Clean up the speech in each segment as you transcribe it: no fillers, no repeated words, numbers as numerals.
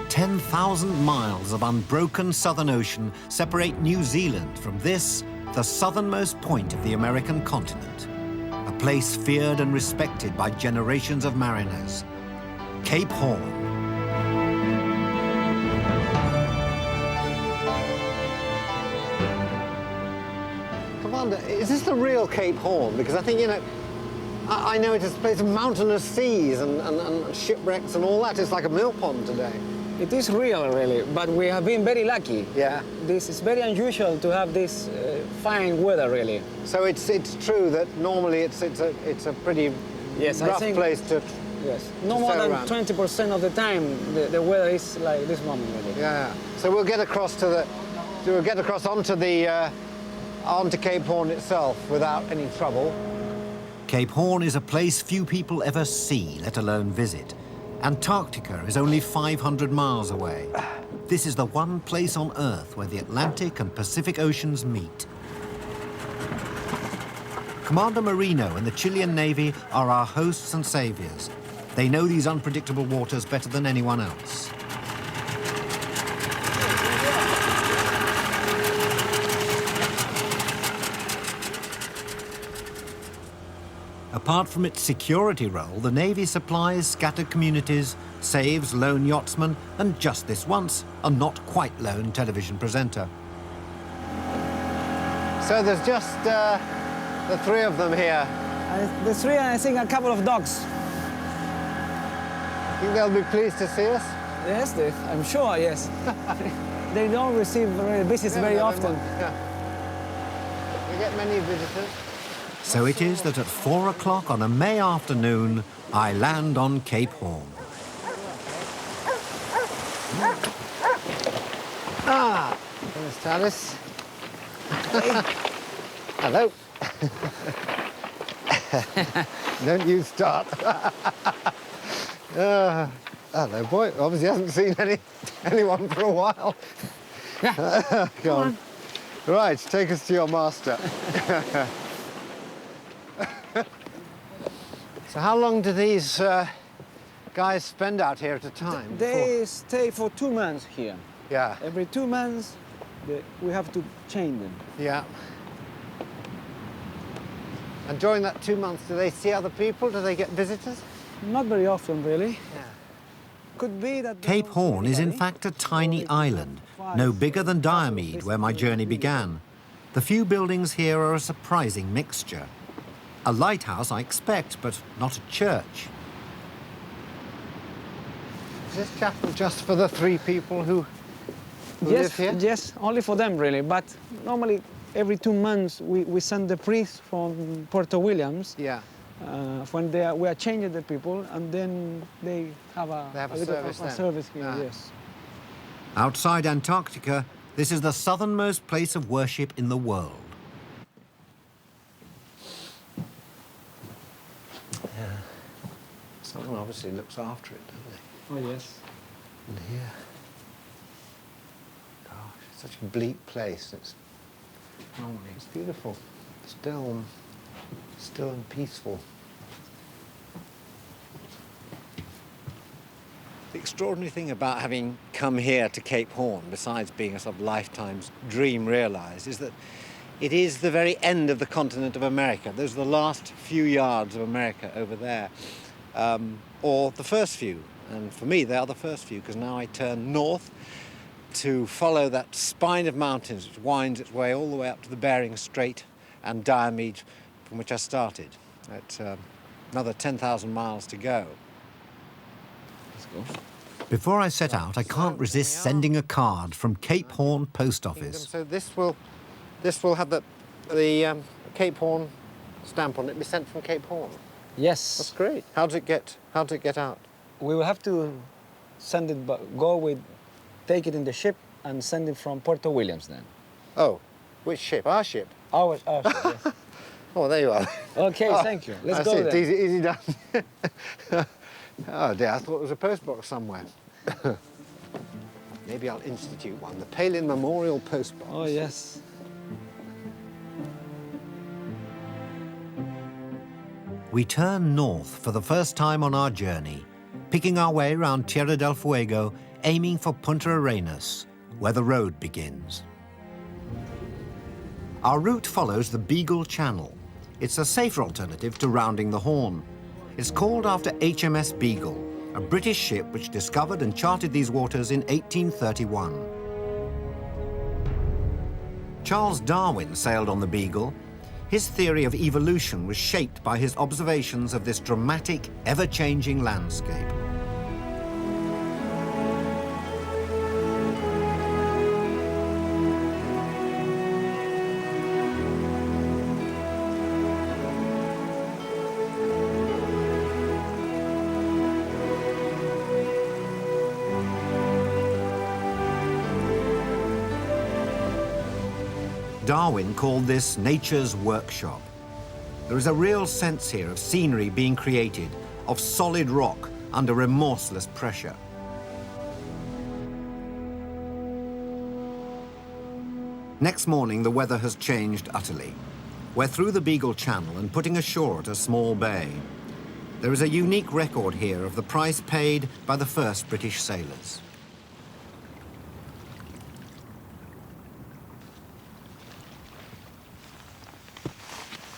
10,000 miles of unbroken Southern Ocean separate New Zealand from this, the southernmost point of the American continent. A place feared and respected by generations of mariners. Cape Horn. Commander, is this the real Cape Horn? Because I think, you know, I know it is a place of mountainous seas and shipwrecks and all that. It's like a mill pond today. It is real, really, but we have been very lucky. Yeah. This is very unusual to have this fine weather, really. So it's true that normally it's a pretty rough place to. Yes. No more than 20% of the time the weather is like this moment, really. Yeah. So we'll get across onto Cape Horn itself without any trouble. Cape Horn is a place few people ever see, let alone visit. Antarctica is only 500 miles away. This is the one place on Earth where the Atlantic and Pacific Oceans meet. Commander Marino and the Chilean Navy are our hosts and saviors. They know these unpredictable waters better than anyone else. Apart from its security role, the Navy supplies scattered communities, saves lone yachtsmen, and just this once, a not quite lone television presenter. So there's just the three of them here. The three, and I think a couple of dogs. Think they'll be pleased to see us? Yes, I'm sure, yes. They don't receive visits very often. Yeah. We get many visitors. So it is that at 4 o'clock on a May afternoon, I land on Cape Horn. Ah, there's Talis. Hello. Don't you start. Hello, boy. Obviously hasn't seen anyone for a while. Yeah. Go on. Right, take us to your master. So how long do these guys spend out here at a time? They stay for 2 months here. Yeah. Every 2 months, we have to change them. Yeah. And during that 2 months, do they see other people? Do they get visitors? Not very often, really. Yeah. Could be that Cape Horn is in fact a tiny island, no bigger than Diomede, where my journey began. The few buildings here are a surprising mixture. A lighthouse, I expect, but not a church. Is this chapel just for the 3 people who live here? Yes, only for them, really. But normally, every 2 months, we send the priest from Puerto Williams. Yeah. When we are changing the people, and then they have a service here, yes. Outside Antarctica, this is the southernmost place of worship in the world. Yeah. Someone obviously looks after it, doesn't Oh, yes. And here. Gosh, it's such a bleak place. It's beautiful. Still and peaceful. The extraordinary thing about having come here to Cape Horn, besides being a sort of lifetime's dream realised, is that it is the very end of the continent of America. Those are the last few yards of America over there, or the first few. And for me, they are the first few, because now I turn north to follow that spine of mountains which winds its way all the way up to the Bering Strait and Diomede, from which I started. It's another 10,000 miles to go. Let's go. Before I set out, I can't resist sending a card from Cape Horn Post Office. So this will have the Cape Horn stamp on it. It'll be sent from Cape Horn. Yes. That's great. How did it get out? We will have to send it, take it in the ship and send it from Puerto Williams then. Oh, which ship? Our ship? Our ship, yes. Oh, there you are. Okay, thank you. Let's go then. then. Easy done. Oh dear, I thought it was a postbox somewhere. Maybe I'll institute one. The Palin Memorial Postbox. Oh, yes. We turn north for the first time on our journey. picking our way around Tierra del Fuego, aiming for Punta Arenas, where the road begins. Our route follows the Beagle Channel. It's a safer alternative to rounding the Horn. It's called after HMS Beagle, a British ship which discovered and charted these waters in 1831. Charles Darwin sailed on the Beagle. His theory of evolution was shaped by his observations of this dramatic, ever-changing landscape. Darwin called this nature's workshop. There is a real sense here of scenery being created, of solid rock under remorseless pressure. Next morning, the weather has changed utterly. We're through the Beagle Channel and putting ashore at a small bay. There is a unique record here of the price paid by the first British sailors.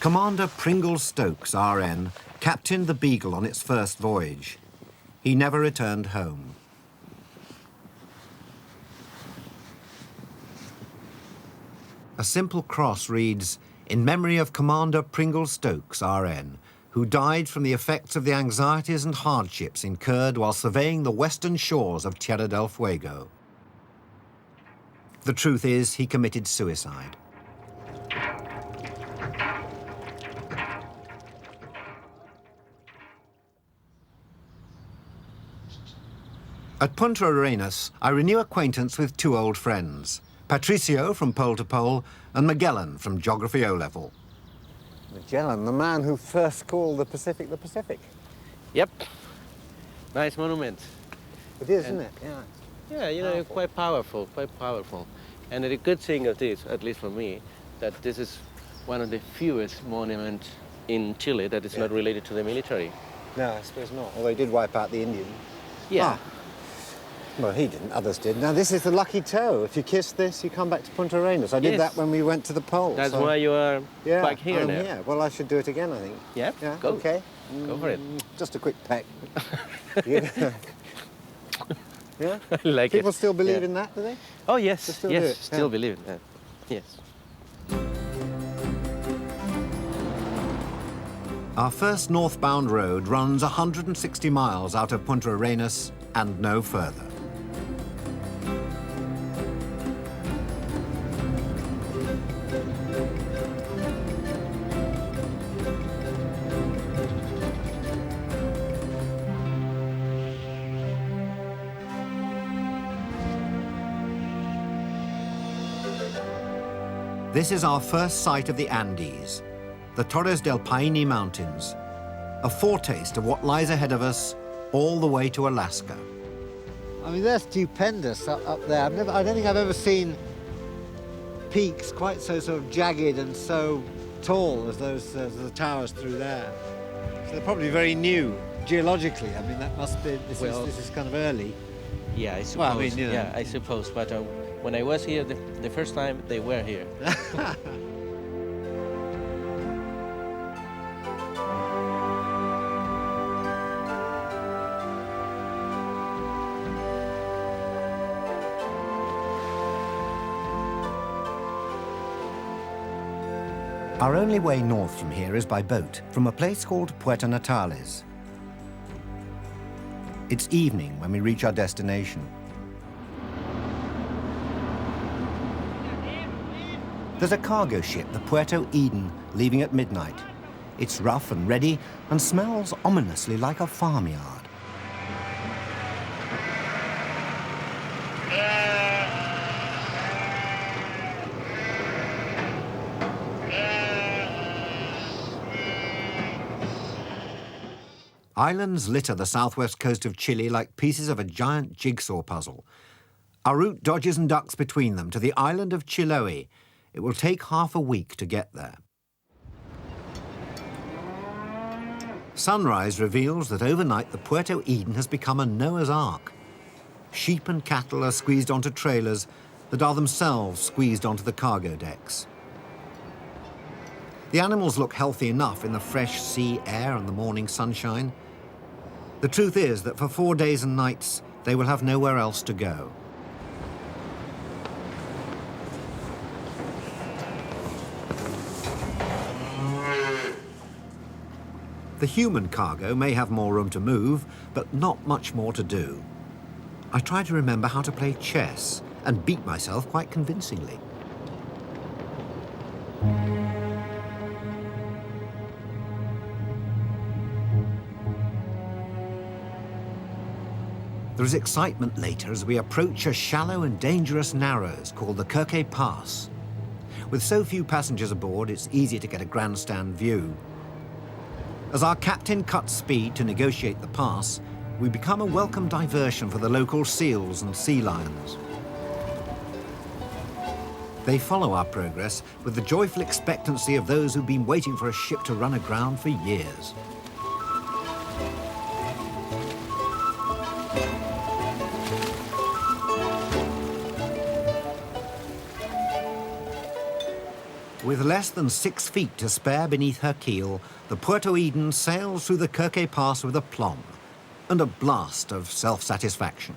Commander Pringle Stokes, RN, captained the Beagle on its first voyage. He never returned home. A simple cross reads, "In memory of Commander Pringle Stokes, RN, who died from the effects of the anxieties and hardships incurred while surveying the western shores of Tierra del Fuego." The truth is, he committed suicide. At Punta Arenas, I renew acquaintance with two old friends, Patricio from Pole to Pole and Magellan from Geography O-Level. Magellan, the man who first called the Pacific the Pacific. Yep. Nice monument. It is, isn't it? Yeah. Yeah, you know, quite powerful, quite powerful. And the good thing of this, at least for me, that this is one of the fewest monuments in Chile that is not related to the military. No, I suppose not. Although he did wipe out the Indians. Yeah. Well, he didn't, others did. Now, this is the lucky toe. If you kiss this, you come back to Punta Arenas. I did that when we went to the pole. That's why you are back here I'm now. here. Well, I should do it again, I think. Yep, Yeah, go. okay. Go for it. Just a quick peck. Yeah? Yeah? I like People it. still believe in that, do they? Oh, yes, They still do yes, it, still yeah. believe in that. Yes. Our first northbound road runs 160 miles out of Punta Arenas and no further. This is our first sight of the Andes, the Torres del Paine Mountains, a foretaste of what lies ahead of us all the way to Alaska. I mean, they're stupendous up there. I don't think I've ever seen peaks quite so sort of jagged and so tall as the towers through there. So they're probably very new geologically. I mean, that must be, this is kind of early. Yeah, I suppose. Well, I mean, you know. Yeah, I suppose. But when I was here the first time, they were here. Our only way north from here is by boat, from a place called Puerto Natales. It's evening when we reach our destination. There's a cargo ship, the Puerto Eden, leaving at midnight. It's rough and ready and smells ominously like a farmyard. Islands litter the southwest coast of Chile like pieces of a giant jigsaw puzzle. Our route dodges and ducks between them to the island of Chiloe. It will take half a week to get there. Sunrise reveals that overnight the Puerto Eden has become a Noah's Ark. Sheep and cattle are squeezed onto trailers that are themselves squeezed onto the cargo decks. The animals look healthy enough in the fresh sea air and the morning sunshine. The truth is that for 4 days and nights, they will have nowhere else to go. The human cargo may have more room to move, but not much more to do. I try to remember how to play chess and beat myself quite convincingly. There is excitement later as we approach a shallow and dangerous narrows called the Kirke Pass. With so few passengers aboard, it's easy to get a grandstand view. As our captain cuts speed to negotiate the pass, we become a welcome diversion for the local seals and sea lions. They follow our progress with the joyful expectancy of those who've been waiting for a ship to run aground for years. With less than 6 feet to spare beneath her keel, the Puerto Eden sails through the Kirke Pass with aplomb and a blast of self-satisfaction.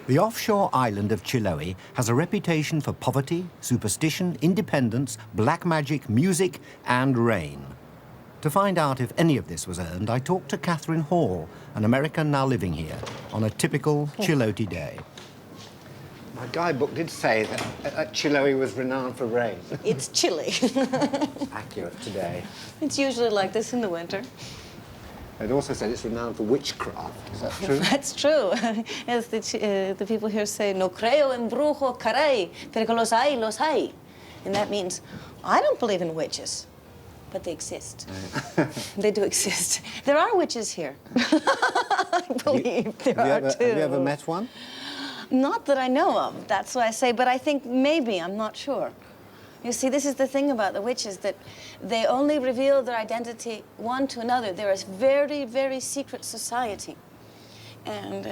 The offshore island of Chiloe has a reputation for poverty, superstition, independence, black magic, music, and rain. To find out if any of this was earned, I talked to Catherine Hall, an American now living here, on a typical Chilote day. My guidebook did say that Chiloe was renowned for rain. It's chilly. Accurate today. It's usually like this in the winter. It also said it's renowned for witchcraft. Is that true? That's true. As the people here say, no creo en brujo, caray, pero los hay, los hay. And that means, I don't believe in witches, but they exist. They do exist. There are witches here. I believe there are too. Have you ever met one? Not that I know of, that's why I say, but I think maybe, I'm not sure. You see, this is the thing about the witches, that they only reveal their identity one to another. They're a very, very secret society. And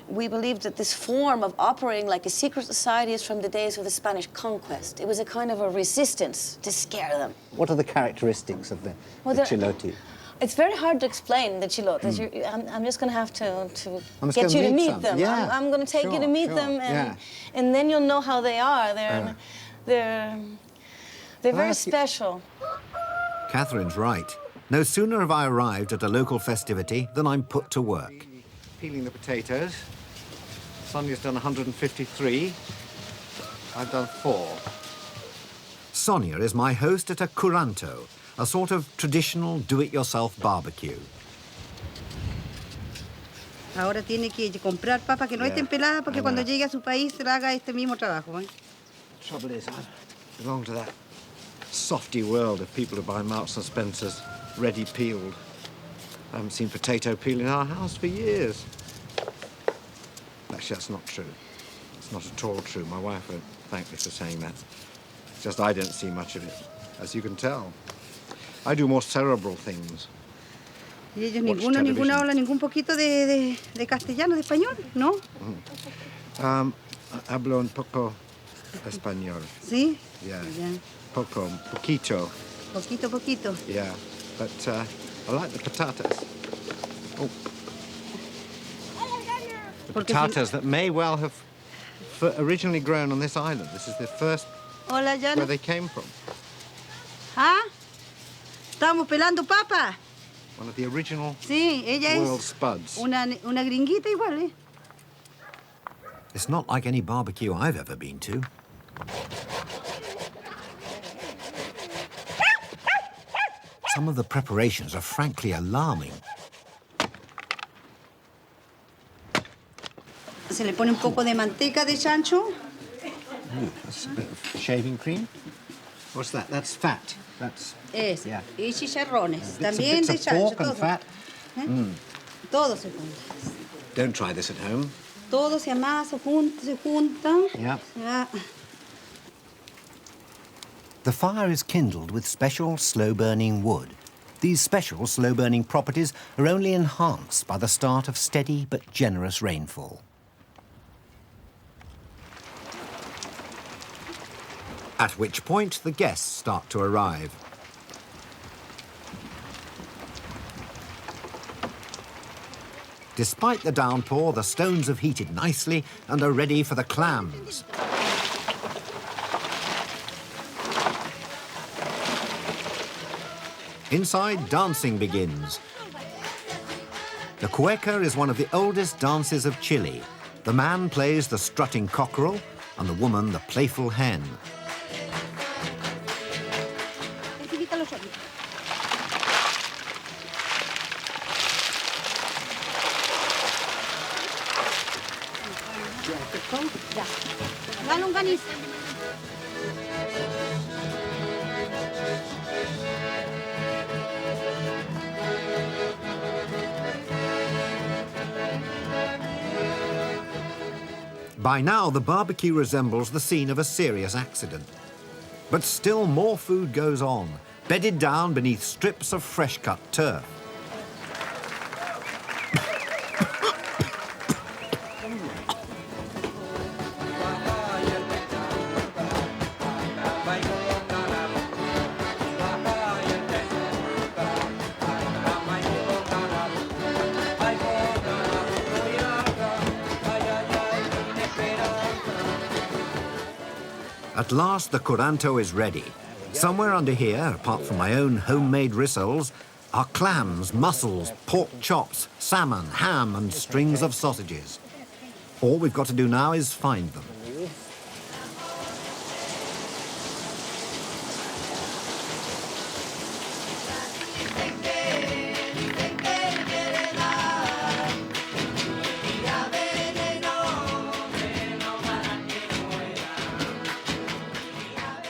we believe that this form of operating like a secret society is from the days of the Spanish conquest. It was a kind of a resistance to scare them. What are the characteristics of the Chilote? It's very hard to explain the Chilotes. I'm just going to have to get you to meet them. Yeah. I'm going to take you to meet them, and then you'll know how they are. They're very special. Catherine's right. No sooner have I arrived at a local festivity than I'm put to work. Peeling the potatoes. Sonia's done 153. I've done 4. Sonia is my host at a curanto, a sort of traditional do-it-yourself barbecue. Ahora tiene que comprar papas que no estén peladas porque cuando llegue a su país se haga este mismo trabajo. Trouble is, I belong to that softy world of people who buy Marks and Spencer's ready peeled. I haven't seen potato peel in our house for years. Actually, that's not true. It's not at all true. My wife won't thank me for saying that. It's just I don't see much of it, as you can tell. I do more cerebral things. Y ellos ninguna habla ningún poquito de castellano, de español, ¿no? Hablo un poco español. Sí. Yeah. Yeah. Poquito. Poquito. Yeah, but I like the potatoes. Oh. The potatoes that may well have originally grown on this island. This is the first Hola, Jana. where they came from. ¿Ah? Estamos pelando papa. One of the original Sí, ella world es spuds. una gringuita igual, ¿eh? It's not like any barbecue I've ever been to. Some of the preparations are frankly alarming. Se le pone un poco de manteca de chancho Ooh, that's a bit of shaving cream. What's that? That's fat. That's... Es. Yeah. Y chicharrones. Bits and También bits de of chancho. pork and fat. Todo se junta. Don't try this at home. Todo se amasa, se junta. Yeah. Se va. The fire is kindled with special slow-burning wood. These special slow-burning properties are only enhanced by the start of steady but generous rainfall. At which point the guests start to arrive. Despite the downpour, the stones have heated nicely and are ready for the clams. Inside, dancing begins. The cueca is one of the oldest dances of Chile. The man plays the strutting cockerel and the woman the playful hen. La longaniza. By now, the barbecue resembles the scene of a serious accident. But still more food goes on, bedded down beneath strips of fresh-cut turf. At last, the curanto is ready. Somewhere under here, apart from my own homemade rissoles, are clams, mussels, pork chops, salmon, ham, and strings of sausages. All we've got to do now is find them.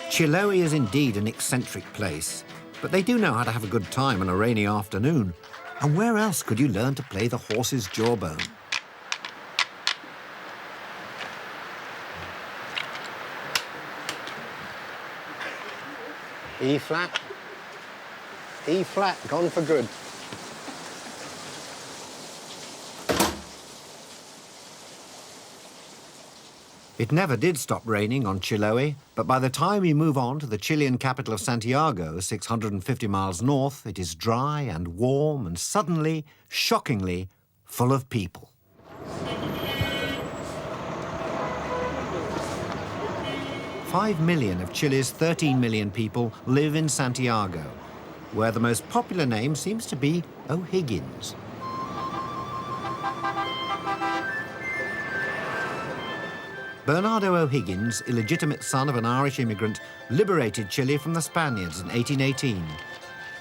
Chiloe is indeed an eccentric place, but they do know how to have a good time on a rainy afternoon. And where else could you learn to play the horse's jawbone? E flat. E flat, gone for good. It never did stop raining on Chiloe, but by the time we move on to the Chilean capital of Santiago, 650 miles north, it is dry and warm and suddenly, shockingly, full of people. "5 million of Chile's 13 million people live in Santiago, where the most popular name seems to be O'Higgins. Bernardo O'Higgins, illegitimate son of an Irish immigrant, liberated Chile from the Spaniards in 1818,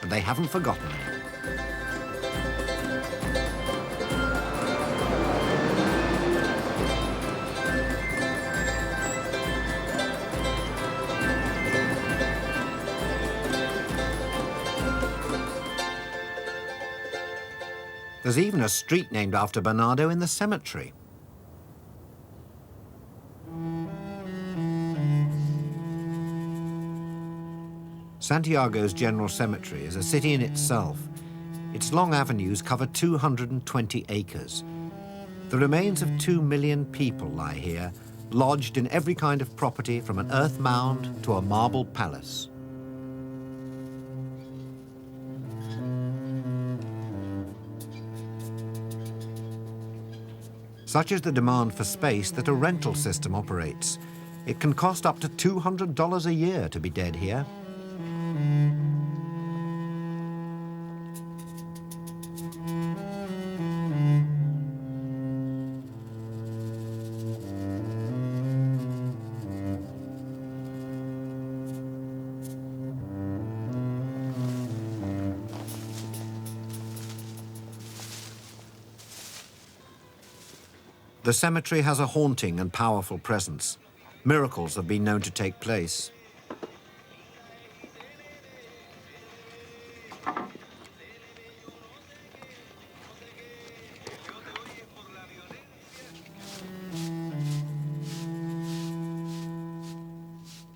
and they haven't forgotten him. There's even a street named after Bernardo in the cemetery. Santiago's General Cemetery is a city in itself. Its long avenues cover 220 acres. The remains of 2 million people lie here, lodged in every kind of property from an earth mound to a marble palace. Such is the demand for space that a rental system operates. It can cost up to $200 a year to be dead here. The cemetery has a haunting and powerful presence. Miracles have been known to take place.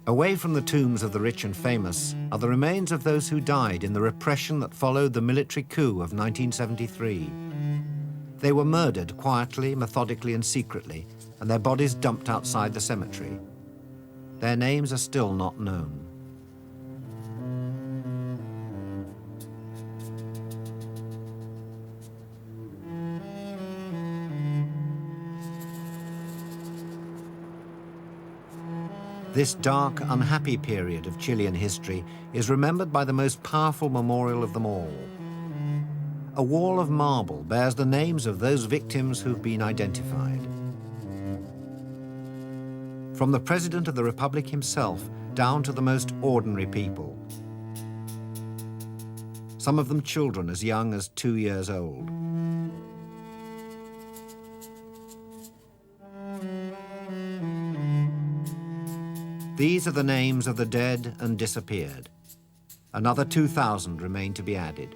Away from the tombs of the rich and famous are the remains of those who died in the repression that followed the military coup of 1973. They were murdered quietly, methodically and secretly, and their bodies dumped outside the cemetery. Their names are still not known. This dark, unhappy period of Chilean history is remembered by the most powerful memorial of them all. A wall of marble bears the names of those victims who've been identified. From the President of the Republic himself down to the most ordinary people. Some of them children as young as 2 years old. These are the names of the dead and disappeared. Another 2,000 remain to be added.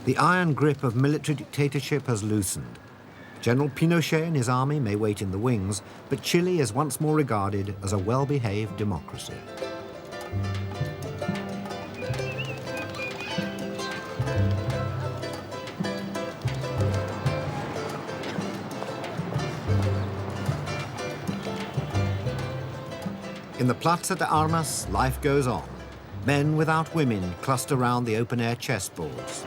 The iron grip of military dictatorship has loosened. General Pinochet and his army may wait in the wings, but Chile is once more regarded as a well-behaved democracy. In the Plaza de Armas, life goes on. Men without women cluster round the open-air chessboards.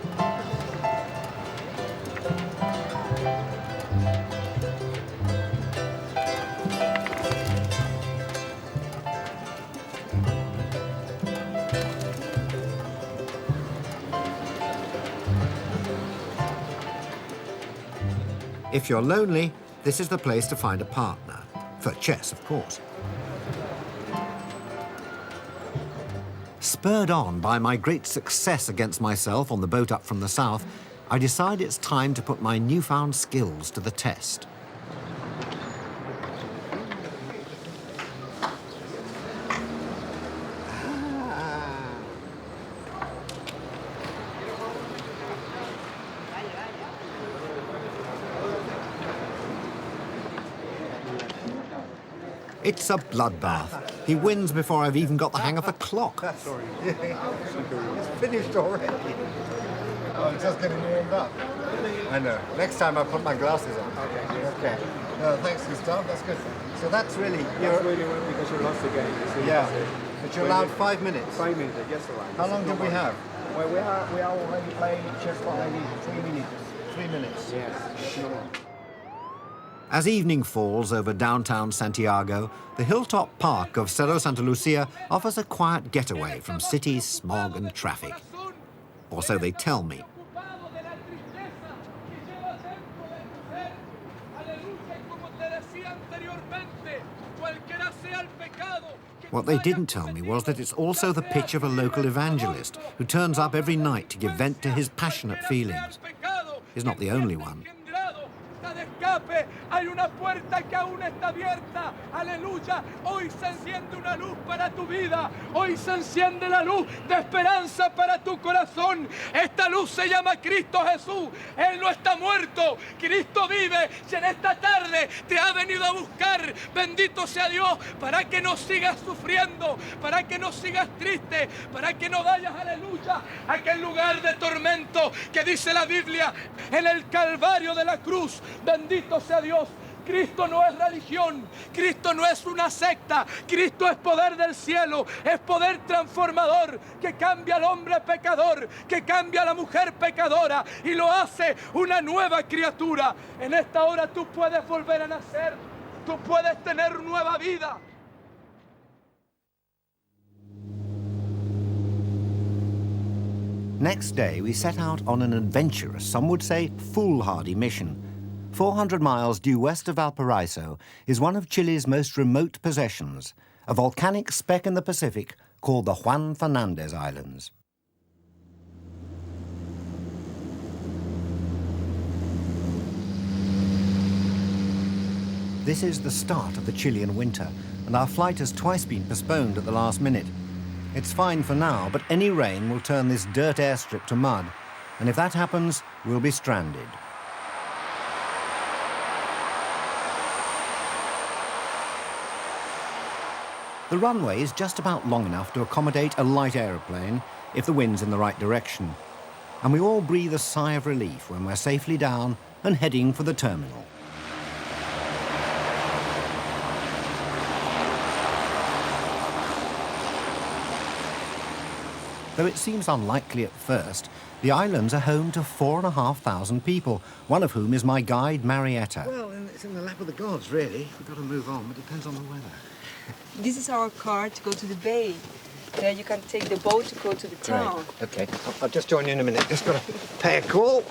If you're lonely, this is the place to find a partner. For chess, of course. Spurred on by my great success against myself on the boat up from the south, I decide it's time to put my newfound skills to the test. It's a bloodbath. He wins before I've even got the hang of the clock. Sorry. It's finished already. Oh, I'm just getting warmed up. I know. Next time I'll put my glasses on. Okay. No, thanks, Gustav. That's good. So that's really... That's really well because you lost the game. Yeah. But you're allowed 5 minutes. 5 minutes, yes, all right. How long did we have? Well, we are already playing chess for maybe 3 minutes. 3 minutes. Yes. As evening falls over downtown Santiago, the hilltop park of Cerro Santa Lucia offers a quiet getaway from city smog and traffic. Or so they tell me. What they didn't tell me was that it's also the pitch of a local evangelist who turns up every night to give vent to his passionate feelings. He's not the only one. Hay una puerta que aún está abierta. Aleluya. Hoy se enciende una luz para tu vida. Hoy se enciende la luz de esperanza para tu corazón. Esta luz se llama Cristo Jesús. Él no está muerto. Cristo vive. Y en esta tarde te ha venido a buscar. Bendito sea Dios. Para que no sigas sufriendo. Para que no sigas triste. Para que no vayas, aleluya, a aquel lugar de tormento que dice la Biblia. En el Calvario de la cruz. Bendito sea Dios. Cristo no es religión, Cristo no es una secta, Cristo es poder del cielo, es poder transformador que cambia al hombre pecador, que cambia a la mujer pecadora y lo hace una nueva criatura. En esta hora tú puedes volver a nacer, tú puedes tener nueva vida. Next day, we set out on an adventurous, some would say foolhardy mission. 400 miles due west of Valparaiso is one of Chile's most remote possessions, a volcanic speck in the Pacific called the Juan Fernandez Islands. This is the start of the Chilean winter, and our flight has twice been postponed at the last minute. It's fine for now, but any rain will turn this dirt airstrip to mud, and if that happens, we'll be stranded. The runway is just about long enough to accommodate a light aeroplane if the wind's in the right direction, and we all breathe a sigh of relief when we're safely down and heading for the terminal. Though it seems unlikely at first, the islands are home to 4,500 people, one of whom is my guide, Marietta. Well, it's in the lap of the gods, really. We've got to move on, but it depends on the weather. This is our car to go to the bay. There you can take the boat to go to the town. Great. OK, I'll just join you in a minute. Just got to pay a call.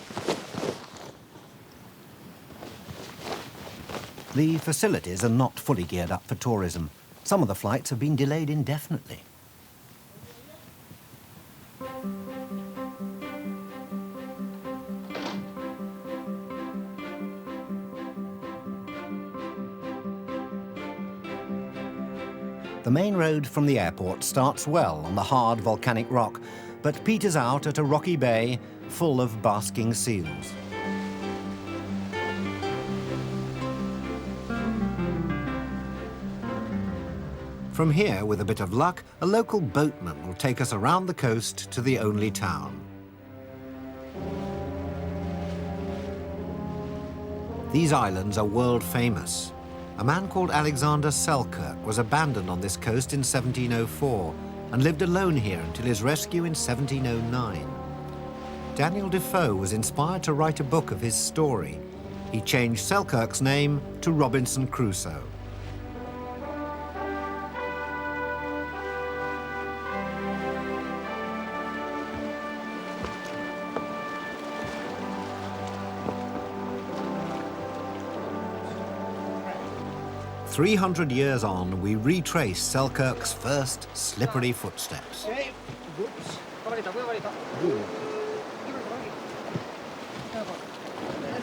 The facilities are not fully geared up for tourism. Some of the flights have been delayed indefinitely. The main road from the airport starts well on the hard volcanic rock, but peters out at a rocky bay full of basking seals. From here, with a bit of luck, a local boatman will take us around the coast to the only town. These islands are world famous. A man called Alexander Selkirk was abandoned on this coast in 1704 and lived alone here until his rescue in 1709. Daniel Defoe was inspired to write a book of his story. He changed Selkirk's name to Robinson Crusoe. "300 years on, we retrace Selkirk's first slippery footsteps.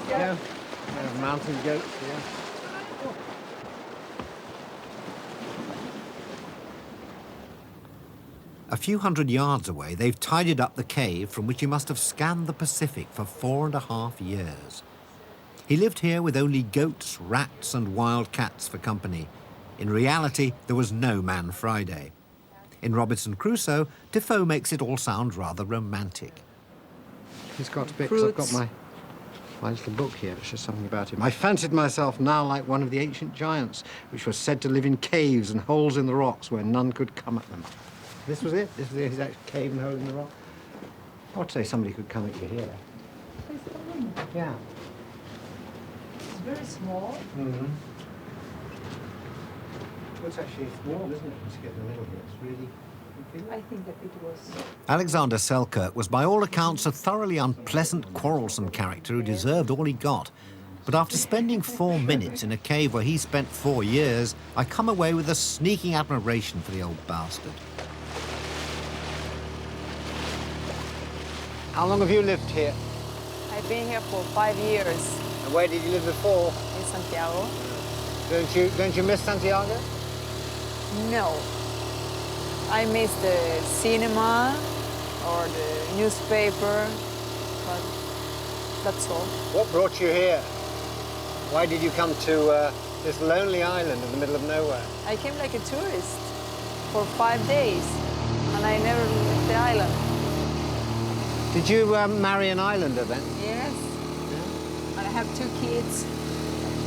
Yeah, mountain goats, yeah. A few hundred yards away, they've tidied up the cave from which he must have scanned the Pacific for 4.5 years. He lived here with only goats, rats, and wild cats for company. In reality, there was no Man Friday. In Robinson Crusoe, Defoe makes it all sound rather romantic. He's got to be, because I've got my little book here. It's just something about him. I fancied myself now like one of the ancient giants, which was said to live in caves and holes in the rocks where none could come at them. This was it? This was the exact cave and hole in the rock? I would say somebody could come at you here. Yeah. Very small. Mm-hmm. Well, it's actually small, isn't it? Let's get in the middle here. It's really... I think that it was... Alexander Selkirk was by all accounts a thoroughly unpleasant, quarrelsome character who deserved all he got. But after spending 4 minutes in a cave where he spent 4 years, I come away with a sneaking admiration for the old bastard. How long have you lived here? I've been here for 5 years. And where did you live before? In Santiago? Don't you miss Santiago? No. I miss the cinema or the newspaper, but that's all. What brought you here? Why did you come to this lonely island in the middle of nowhere? I came like a tourist for 5 days, and I never left the island. Did you marry an islander then? Yes. And I have 2 kids,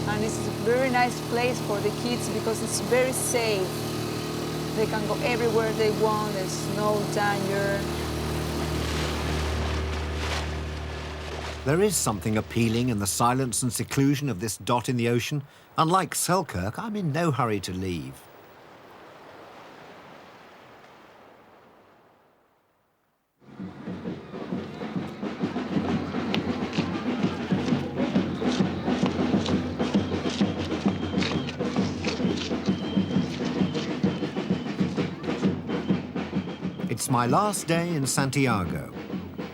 and it's a very nice place for the kids because it's very safe. They can go everywhere they want, there's no danger. There is something appealing in the silence and seclusion of this dot in the ocean. Unlike Selkirk, I'm in no hurry to leave. It's my last day in Santiago.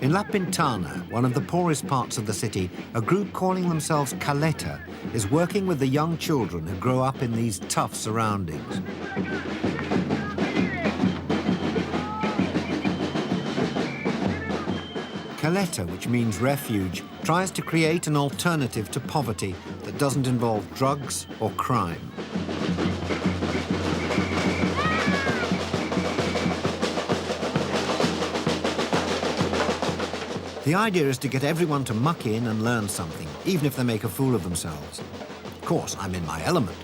In La Pintana, one of the poorest parts of the city, a group calling themselves Caleta is working with the young children who grow up in these tough surroundings. Caleta, which means refuge, tries to create an alternative to poverty that doesn't involve drugs or crime. The idea is to get everyone to muck in and learn something, even if they make a fool of themselves. Of course, I'm in my element.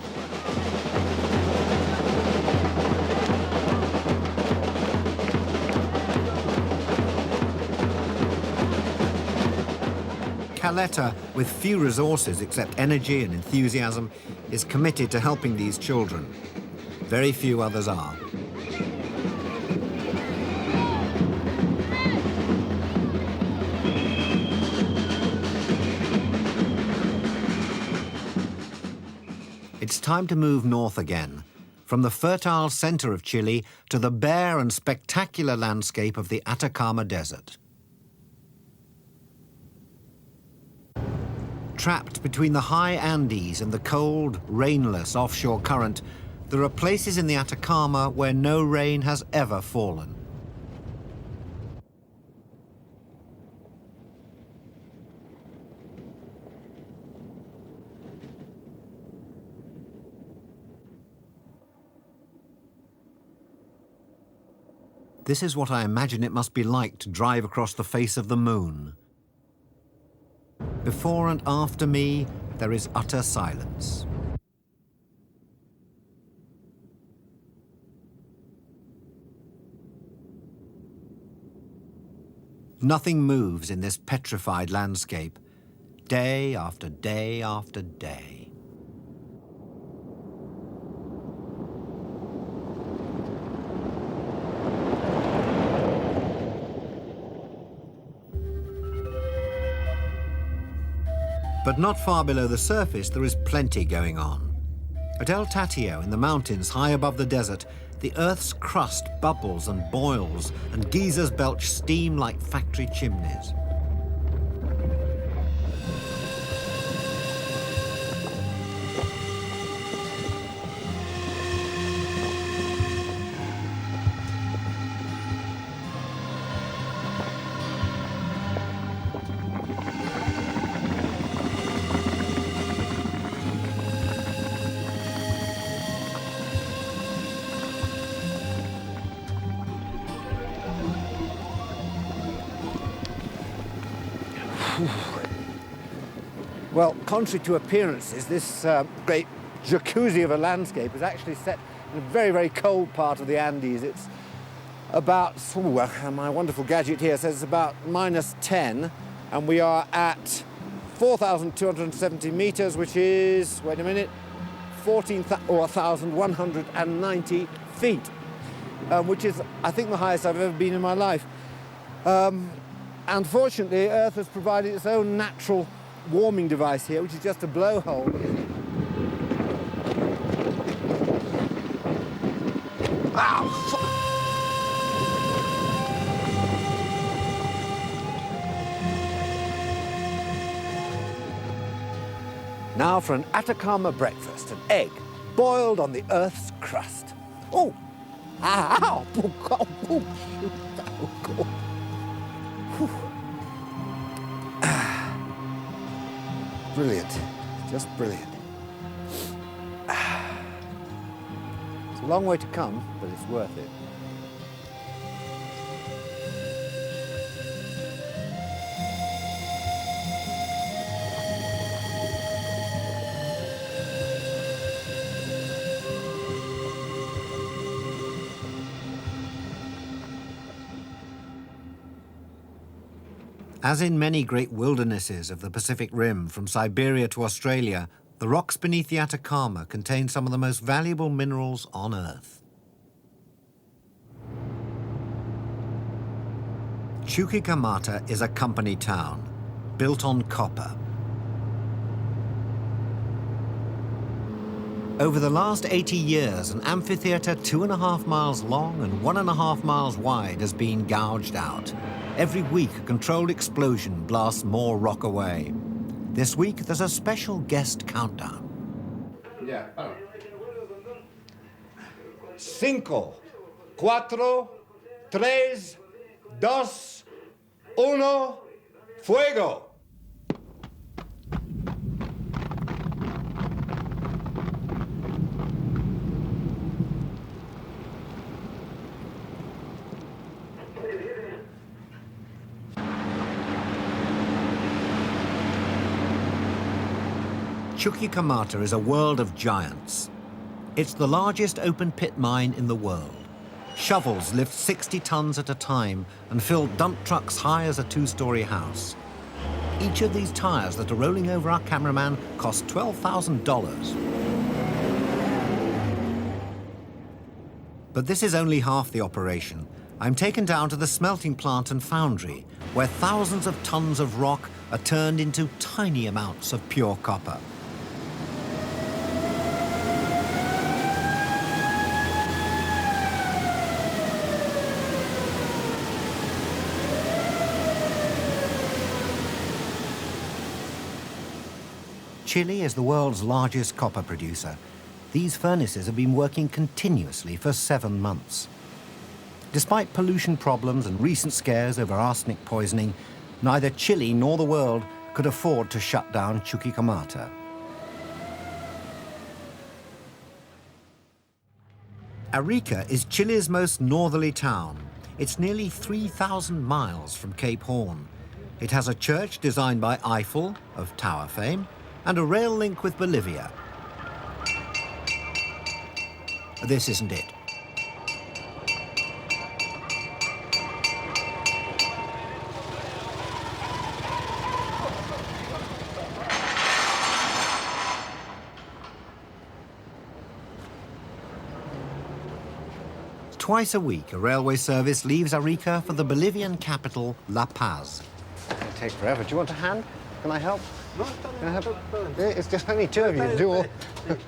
Caleta, with few resources except energy and enthusiasm, is committed to helping these children. Very few others are. It's time to move north again, from the fertile center of Chile to the bare and spectacular landscape of the Atacama Desert. Trapped between the high Andes and the cold, rainless offshore current, there are places in the Atacama where no rain has ever fallen. This is what I imagine it must be like to drive across the face of the moon. Before and after me, there is utter silence. Nothing moves in this petrified landscape, day after day after day. But not far below the surface, there is plenty going on. At El Tatio, in the mountains high above the desert, the Earth's crust bubbles and boils, and geysers belch steam like factory chimneys. Well, contrary to appearances, this great jacuzzi of a landscape is actually set in a very, very cold part of the Andes. It's about, my wonderful gadget here says it's about -10, and we are at 4,270 meters, which is, wait a minute, 1,190 feet, which is, I think, the highest I've ever been in my life. Unfortunately, Earth has provided its own natural warming device here, which is just a blowhole. Now for an Atacama breakfast, an egg boiled on the Earth's crust. Oh! Ow! Brilliant, just brilliant. It's a long way to come, but it's worth it. As in many great wildernesses of the Pacific Rim, from Siberia to Australia, the rocks beneath the Atacama contain some of the most valuable minerals on Earth. Chuquicamata is a company town, built on copper. Over the last 80 years, an amphitheatre 2.5 miles long and 1.5 miles wide has been gouged out. Every week, a controlled explosion blasts more rock away. This week, there's a special guest countdown. 5, 4, 3, 2, 1, fuego! Chuquicamata is a world of giants. It's the largest open-pit mine in the world. Shovels lift 60 tons at a time and fill dump trucks high as a 2-story house. Each of these tires that are rolling over our cameraman cost $12,000. But this is only half the operation. I'm taken down to the smelting plant and foundry, where thousands of tons of rock are turned into tiny amounts of pure copper. Chile is the world's largest copper producer. These furnaces have been working continuously for 7 months. Despite pollution problems and recent scares over arsenic poisoning, neither Chile nor the world could afford to shut down Chuquicamata. Arica is Chile's most northerly town. It's nearly 3,000 miles from Cape Horn. It has a church designed by Eiffel, of tower fame, and a rail link with Bolivia. This isn't it. Twice a week, a railway service leaves Arica for the Bolivian capital, La Paz. It's going to take forever. Do you want a hand? Can I help? Can I help? It's just only 2 of you to do all. It's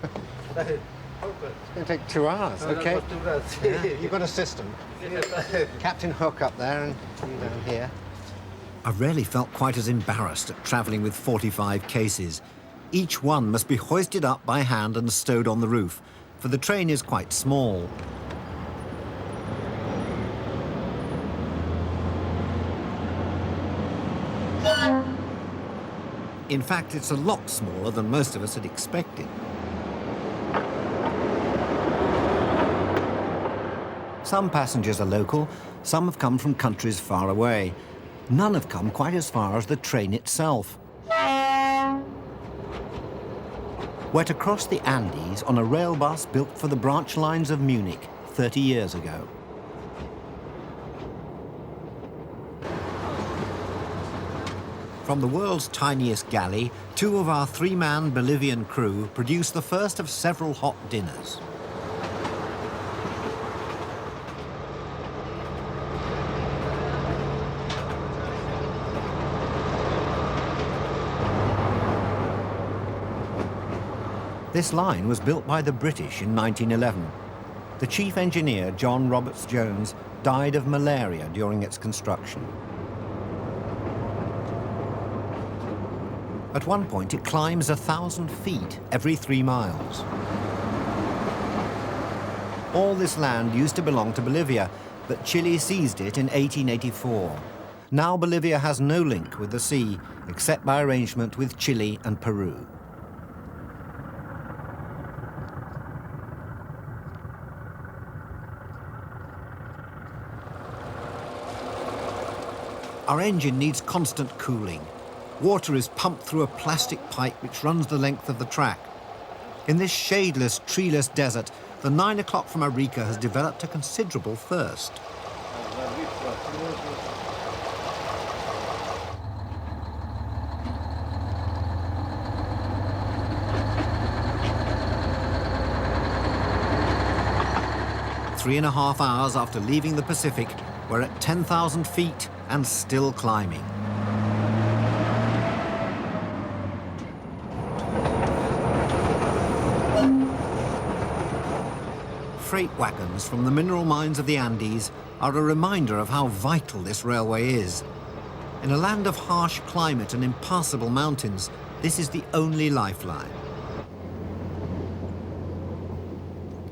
going to take 2 hours, okay? Yeah, you've got a system. Captain Hook up there and you down here. I've rarely felt quite as embarrassed at travelling with 45 cases. Each one must be hoisted up by hand and stowed on the roof, for the train is quite small. In fact, it's a lot smaller than most of us had expected. Some passengers are local, some have come from countries far away. None have come quite as far as the train itself. We're to cross the Andes on a rail bus built for the branch lines of Munich 30 years ago. From the world's tiniest galley, 2 of our 3-man Bolivian crew produce the first of several hot dinners. This line was built by the British in 1911. The chief engineer, John Roberts Jones, died of malaria during its construction. At one point, it climbs 1,000 feet every 3 miles. All this land used to belong to Bolivia, but Chile seized it in 1884. Now Bolivia has no link with the sea, except by arrangement with Chile and Peru. Our engine needs constant cooling. Water is pumped through a plastic pipe which runs the length of the track. In this shadeless, treeless desert, the 9 o'clock from Arica has developed a considerable thirst. Three and a half hours after leaving the Pacific, we're at 10,000 feet and still climbing. freight wagons from the mineral mines of the Andes are a reminder of how vital this railway is. In a land of harsh climate and impassable mountains, this is the only lifeline.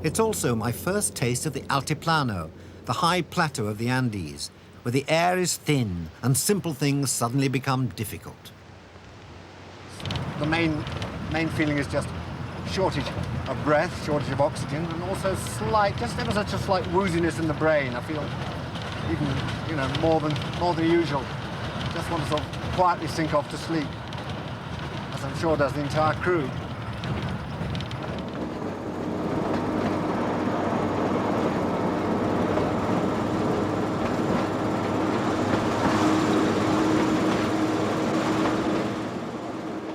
It's also my first taste of the Altiplano, the high plateau of the Andes, where the air is thin and simple things suddenly become difficult. The main feeling is just shortage of breath, shortage of oxygen, and also just ever such a slight wooziness in the brain. I feel even, more than usual. Just want to sort of quietly sink off to sleep, as I'm sure does the entire crew.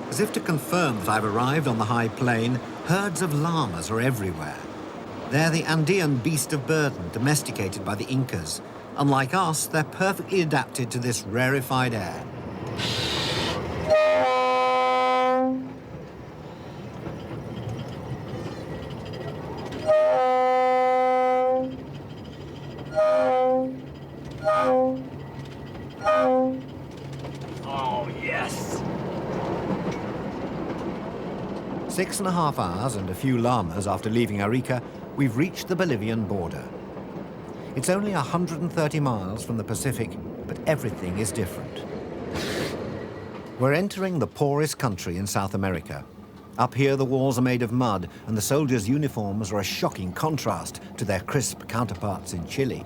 As if to confirm that I've arrived on the high plain, herds of llamas are everywhere. They're the Andean beast of burden, domesticated by the Incas. Unlike us, they're perfectly adapted to this rarefied air. Oh, yes! 6.5 hours and a few llamas after leaving Arica, we've reached the Bolivian border. It's only 130 miles from the Pacific, but everything is different. We're entering the poorest country in South America. Up here, the walls are made of mud, and the soldiers' uniforms are a shocking contrast to their crisp counterparts in Chile.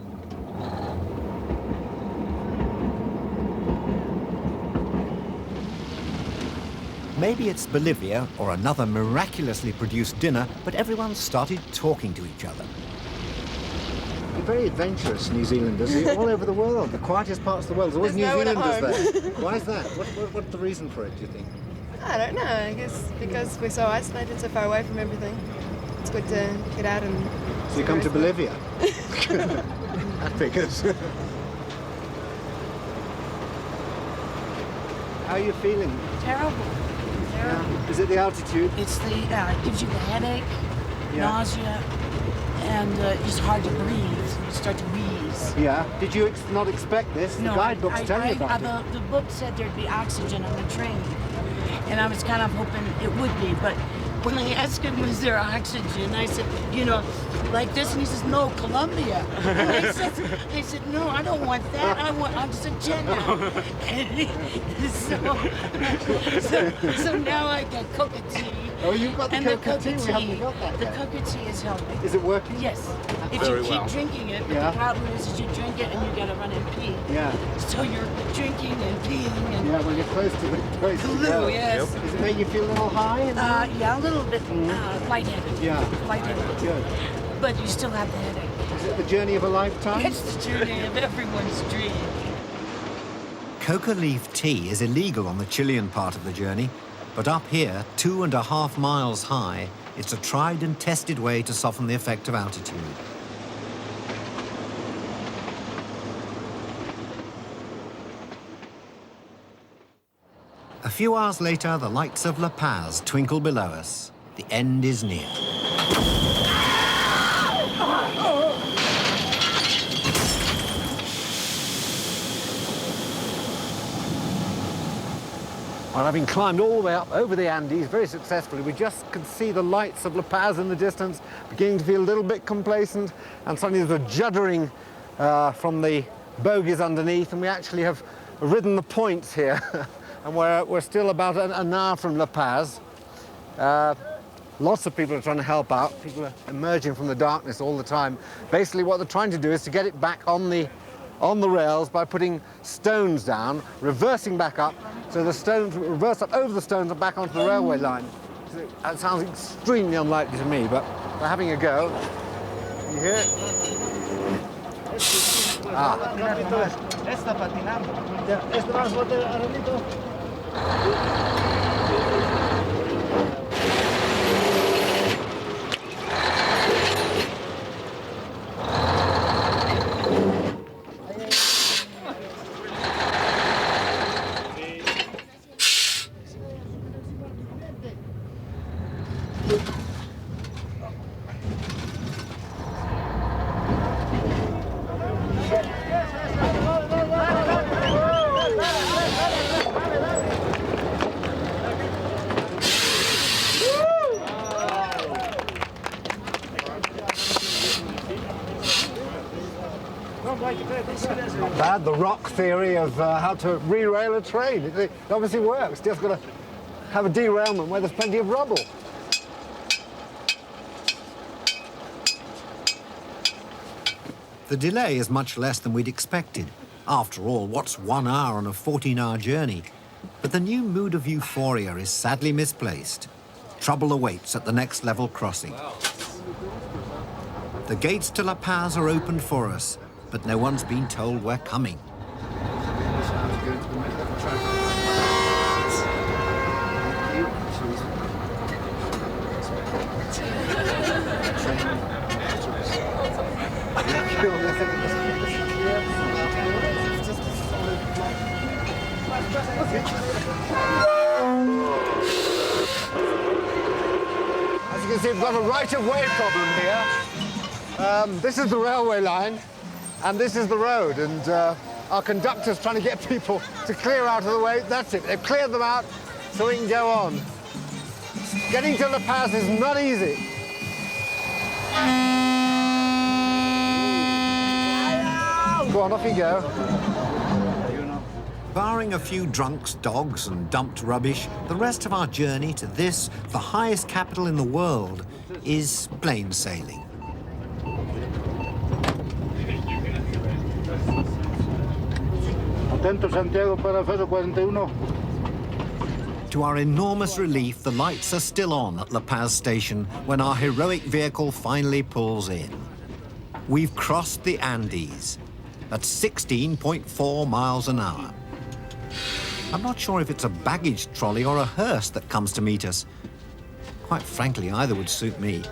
Maybe it's Bolivia or another miraculously produced dinner, but everyone started talking to each other. You're very adventurous, New Zealanders. You're all over the world. The quietest parts of the world. There's always New Zealanders there. Why is that? What's the reason for it, do you think? I don't know. I guess because we're so isolated, so far away from everything. It's good to get out and... So you come to Bolivia? That figures. How are you feeling? Terrible. Yeah. Is it the altitude? It's the, it gives you the headache, nausea, and it's hard to breathe. You start to wheeze. Yeah. Did you not expect this? No, the guidebooks tell you about it. The book said there'd be oxygen on the train, and I was kind of hoping it would be, but when I asked him, was there oxygen, I said, like this, and he says, no, Colombia. And I said, no, I don't want that. I'm just a now. So now I got coca tea. Oh, you've got the coca tea? We haven't got that The yet. coca tea is helping. Is it working? Yes. If you keep drinking it, but the problem is you drink it and you gotta run and pee. Yeah. So you're drinking and peeing and... Yeah, well, you're close to the place to go. Yes. Does it make you feel a little high? Yeah, a little bit lightheaded. Yeah. Lightheaded. Good. But you still have the headache. Is it the journey of a lifetime? It's the journey of everyone's dream. Coca leaf tea is illegal on the Chilean part of the journey, but up here, 2.5 miles high, it's a tried and tested way to soften the effect of altitude. A few hours later, the lights of La Paz twinkle below us. The end is near. Well, having climbed all the way up over the Andes very successfully, we just could see the lights of La Paz in the distance, beginning to feel a little bit complacent, and suddenly there's a juddering from the bogies underneath, and we actually have ridden the points here, and we're still about an hour from La Paz. Lots of people are trying to help out. People are emerging from the darkness all the time. Basically, what they're trying to do is to get it back on the rails by putting stones down, reversing back up, so the stones reverse up over the stones and back onto the railway line. So that sounds extremely unlikely to me, but we're having a go. You hear it? Not bad, the rock theory of how to re-rail a train. It obviously works. Just got to have a derailment where there's plenty of rubble. The delay is much less than we'd expected. After all, what's 1 hour on a 14-hour journey? But the new mood of euphoria is sadly misplaced. Trouble awaits at the next level crossing. The gates to La Paz are opened for us, but no one's been told we're coming. As you can see, we've got a right-of-way problem here. This is the railway line, and this is the road, and our conductor's trying to get people to clear out of the way. That's it. They've cleared them out so we can go on. Getting to La Paz is not easy. Go on, off you go. Barring a few drunks, dogs, and dumped rubbish, the rest of our journey to this, the highest capital in the world, is plain sailing. Atento Santiago para Ferro 41. To our enormous relief, the lights are still on at La Paz station when our heroic vehicle finally pulls in. We've crossed the Andes at 16.4 miles an hour. I'm not sure if it's a baggage trolley or a hearse that comes to meet us. Quite frankly, either would suit me.